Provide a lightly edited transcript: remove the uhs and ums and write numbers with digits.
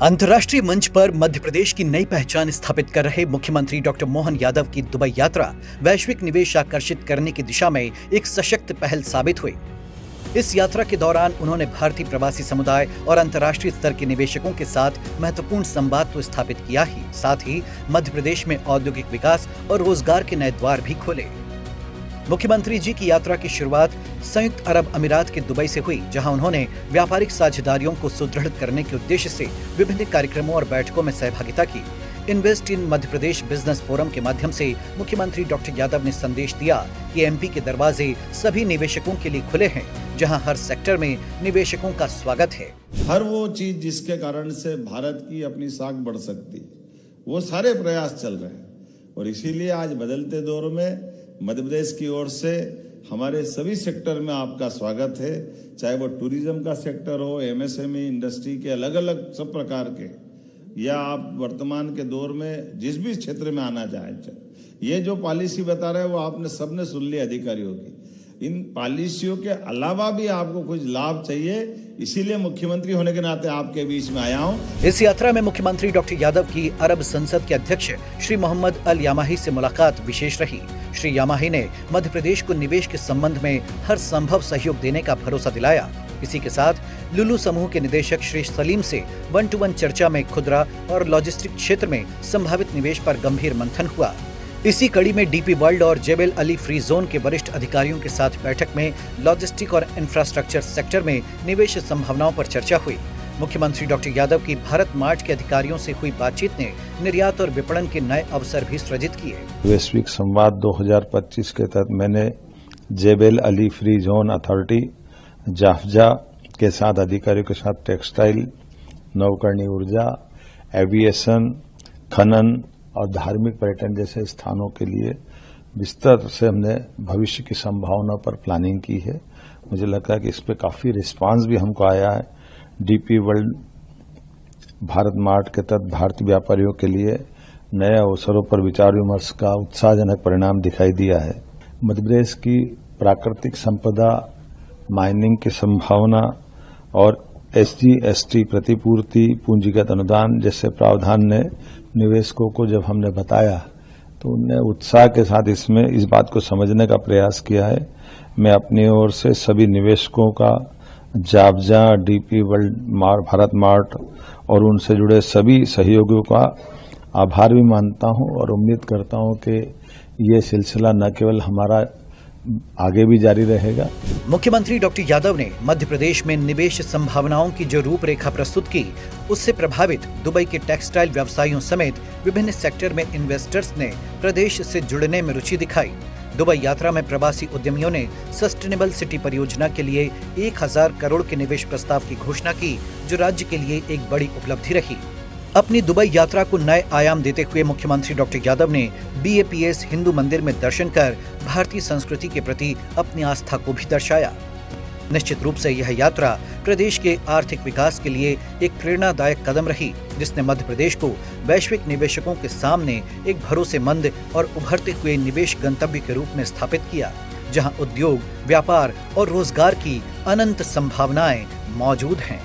अंतर्राष्ट्रीय मंच पर मध्य प्रदेश की नई पहचान स्थापित कर रहे मुख्यमंत्री डॉक्टर मोहन यादव की दुबई यात्रा वैश्विक निवेश आकर्षित करने की दिशा में एक सशक्त पहल साबित हुई। इस यात्रा के दौरान उन्होंने भारतीय प्रवासी समुदाय और अंतर्राष्ट्रीय स्तर के निवेशकों के साथ महत्वपूर्ण संवाद तो स्थापित किया ही, साथ ही मध्य प्रदेश में औद्योगिक विकास और रोजगार के नए द्वार भी खोले। मुख्यमंत्री जी की यात्रा की शुरुआत संयुक्त अरब अमीरात के दुबई से हुई, जहां उन्होंने व्यापारिक साझेदारियों को सुदृढ़ करने के उद्देश्य से विभिन्न कार्यक्रमों और बैठकों में सहभागिता की। Invest in Madhya Pradesh business forum के माध्यम से मुख्यमंत्री डॉक्टर यादव ने संदेश दिया कि एमपी के दरवाजे सभी निवेशकों के लिए खुले हैं, जहां हर सेक्टर में निवेशकों का स्वागत है। हर वो चीज जिसके कारण से भारत की अपनी साख बढ़ सकती, वो सारे प्रयास चल रहे हैं और इसीलिए आज बदलते दौर में मध्य प्रदेश की ओर से हमारे सभी सेक्टर में आपका स्वागत है, चाहे वो टूरिज्म का सेक्टर हो, एमएसएमई इंडस्ट्री के अलग अलग सब प्रकार के, या आप वर्तमान के दौर में जिस भी क्षेत्र में आना चाहे। ये जो पॉलिसी बता रहे हैं वो आपने सबने सुन लिया अधिकारियों की। इन पॉलिसियों के अलावा भी आपको कुछ लाभ चाहिए, इसीलिए मुख्यमंत्री होने के नाते आपके बीच में आया हूँ। इस यात्रा में मुख्यमंत्री डॉक्टर यादव की अरब संसद के अध्यक्ष श्री मोहम्मद अल यामाही से मुलाकात विशेष रही। श्री यामाही ने मध्य प्रदेश को निवेश के संबंध में हर संभव सहयोग देने का भरोसा दिलाया। इसी के साथ लुलु समूह के निदेशक श्री सलीम से 1-to-1 चर्चा में खुदरा और लॉजिस्टिक क्षेत्र में संभावित निवेश पर गंभीर मंथन हुआ। इसी कड़ी में डीपी वर्ल्ड और जेबेल अली फ्री जोन के वरिष्ठ अधिकारियों के साथ बैठक में लॉजिस्टिक और इंफ्रास्ट्रक्चर सेक्टर में निवेश संभावनाओं पर चर्चा हुई। मुख्यमंत्री डॉक्टर यादव की भारत मार्ट के अधिकारियों से हुई बातचीत ने निर्यात और विपणन के नए अवसर भी सृजित किए। वैश्विक संवाद 2025 के तहत मैंने Jebel Ali free zone authority JAFZA के साथ अधिकारियों के साथ टेक्सटाइल, नवकरणीय ऊर्जा, एविएशन, खनन और धार्मिक पर्यटन जैसे स्थानों के लिए विस्तार से हमने भविष्य की संभावनाओं पर प्लानिंग की है। मुझे लगता है कि इस पे काफी रिस्पांस भी हमको आया है। डीपी वर्ल्ड भारत मार्ट के तहत भारतीय व्यापारियों के लिए नए अवसरों पर विचार विमर्श का उत्साहजनक परिणाम दिखाई दिया है। मध्य प्रदेश की प्राकृतिक संपदा, माइनिंग की संभावना और SGST प्रतिपूर्ति, पूंजीगत अनुदान जैसे प्रावधान ने निवेशकों को जब हमने बताया तो उनने उत्साह के साथ इसमें इस बात को समझने का प्रयास किया है। मैं अपनी ओर से सभी निवेशकों का, जाफजा, डीपी वर्ल्ड, भारत मार्ट और उनसे जुड़े सभी सहयोगियों का आभार भी मानता हूं और उम्मीद करता हूं कि ये सिलसिला न केवल हमारा आगे भी जारी रहेगा। मुख्यमंत्री डॉक्टर यादव ने मध्य प्रदेश में निवेश संभावनाओं की जो रूपरेखा प्रस्तुत की, उससे प्रभावित दुबई के टेक्सटाइल व्यवसायियों समेत विभिन्न सेक्टर में इन्वेस्टर्स ने प्रदेश से जुड़ने में रुचि दिखाई। दुबई यात्रा में प्रवासी उद्यमियों ने सस्टेनेबल सिटी परियोजना के लिए 1000 करोड़ के निवेश प्रस्ताव की घोषणा की, जो राज्य के लिए एक बड़ी उपलब्धि रही। अपनी दुबई यात्रा को नए आयाम देते हुए मुख्यमंत्री डॉक्टर यादव ने BAPS हिंदू मंदिर में दर्शन कर भारतीय संस्कृति के प्रति अपनी आस्था को भी दर्शाया। निश्चित रूप से यह यात्रा प्रदेश के आर्थिक विकास के लिए एक प्रेरणादायक कदम रही, जिसने मध्य प्रदेश को वैश्विक निवेशकों के सामने एक भरोसेमंद और उभरते हुए निवेश गंतव्य के रूप में स्थापित किया, जहां उद्योग, व्यापार और रोजगार की अनंत संभावनाएं मौजूद हैं।